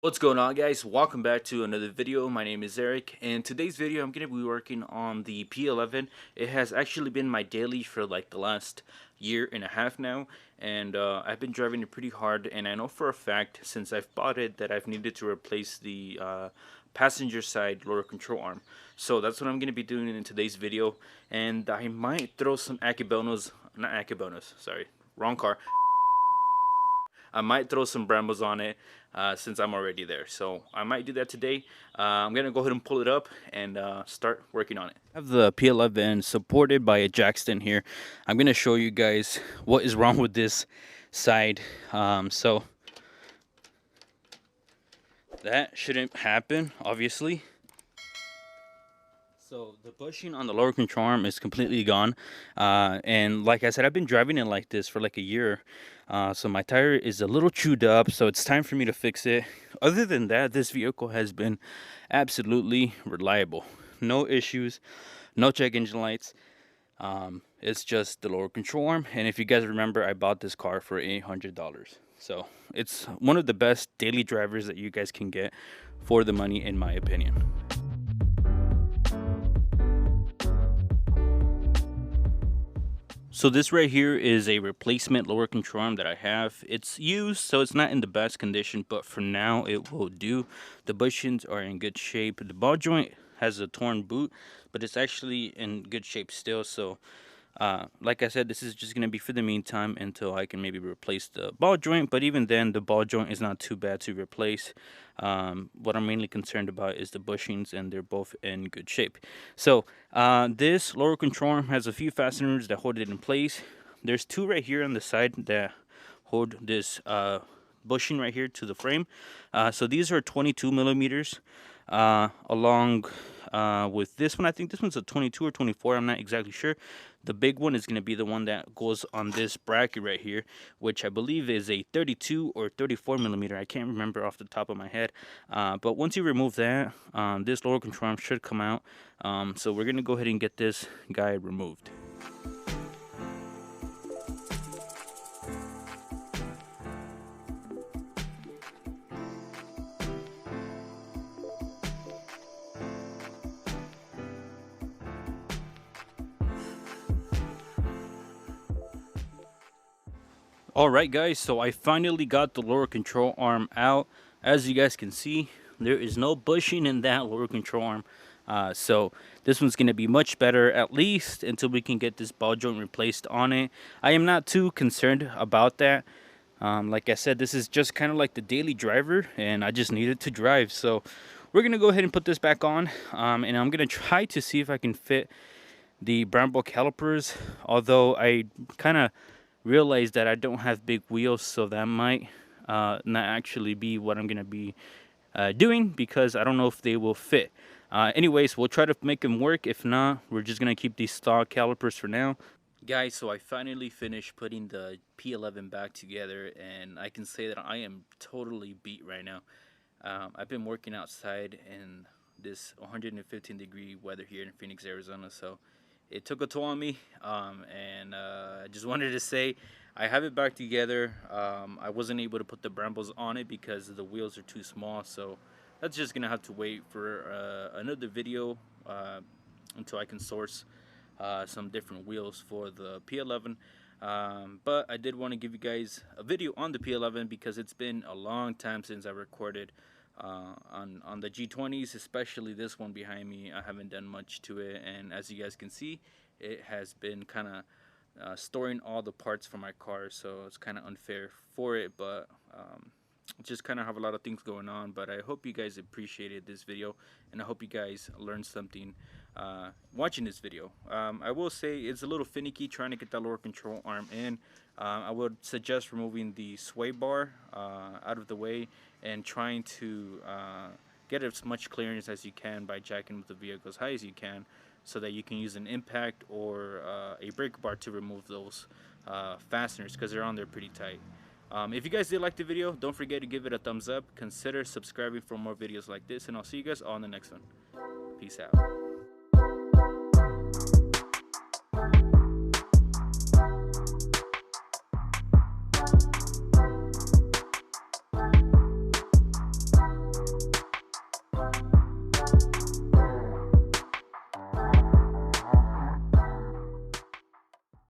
What's going on, guys? Welcome back to another video. My name is Eric, and today's video I'm going to be working on the P11. It has actually been my daily for like the last year and a half now, and I've been driving it pretty hard, and I know for a fact since I've bought it that I've needed to replace the passenger side lower control arm. So that's what I'm going to be doing in today's video, and I might throw some sorry, wrong car. I might throw some brambles on it since I'm already there. So I might do that today. I'm going to go ahead and pull it up and start working on it. I have the P11 supported by a jackstand here. I'm going to show you guys what is wrong with this side. So that shouldn't happen, obviously. So the bushing on the lower control arm is completely gone, and like I said, I've been driving it like this for like a year, so my tire is a little chewed up, so it's time for me to fix it. Other than that, this vehicle has been absolutely reliable. No issues, no check engine lights. It's just the lower control arm, and if you guys remember, I bought this car for $800. So it's one of the best daily drivers that you guys can get for the money, in my opinion. So this right here is a replacement lower control arm that I have. It's used, so it's not in the best condition, but for now it will do. The bushings are in good shape. The ball joint has a torn boot, but it's actually in good shape still. So like I said, this is just going to be for the meantime until I can maybe replace the ball joint. But even then, the ball joint is not too bad to replace. What I'm mainly concerned about is the bushings, and they're both in good shape. So this lower control arm has a few fasteners that hold it in place. There's two right here on the side that hold this bushing right here to the frame. So these are 22 millimeters along with this one. I think this one's a 22 or 24. I'm not exactly sure. The big one is going to be the one that goes on this bracket right here, which I believe is a 32 or 34 millimeter. I can't remember off the top of my head. But once you remove that, this lower control arm should come out. So we're going to go ahead and get this guy removed. Alright guys, so I finally got the lower control arm out. As you guys can see, there is no bushing in that lower control arm. So this one's going to be much better, at least until we can get this ball joint replaced on it. I am not too concerned about that. Like I said, this is just kind of like the daily driver, and I just need it to drive. So we're going to go ahead and put this back on, and I'm going to try to see if I can fit the brown ball calipers, although I kind of realized that I don't have big wheels, so that might not actually be what I'm gonna be doing, because I don't know if they will fit. Anyways, we'll try to make them work. If not, we're just gonna keep these stock calipers for now. Guys, so I finally finished putting the P11 back together, and I can say that I am totally beat right now. I've been working outside in this 115-degree weather here in Phoenix, Arizona, so it took a toll on me, and I just wanted to say I have it back together. I wasn't able to put the brambles on it because the wheels are too small, so that's just gonna have to wait for another video until I can source some different wheels for the P11. But I did want to give you guys a video on the P11 because it's been a long time since I recorded on the G20s, especially this one behind me. I haven't done much to it, and as you guys can see, it has been kind of storing all the parts for my car, so it's kind of unfair for it, but just kind of have a lot of things going on. But I hope you guys appreciated this video, and I hope you guys learned something watching this video. I will say it's a little finicky trying to get that lower control arm in. I would suggest removing the sway bar out of the way and trying to get as much clearance as you can by jacking with the vehicle as high as you can, so that you can use an impact or a brake bar to remove those fasteners, because they're on there pretty tight. If you guys did like the video, don't forget to give it a thumbs up. Consider subscribing for more videos like this, and I'll see you guys all in the next one. Peace out.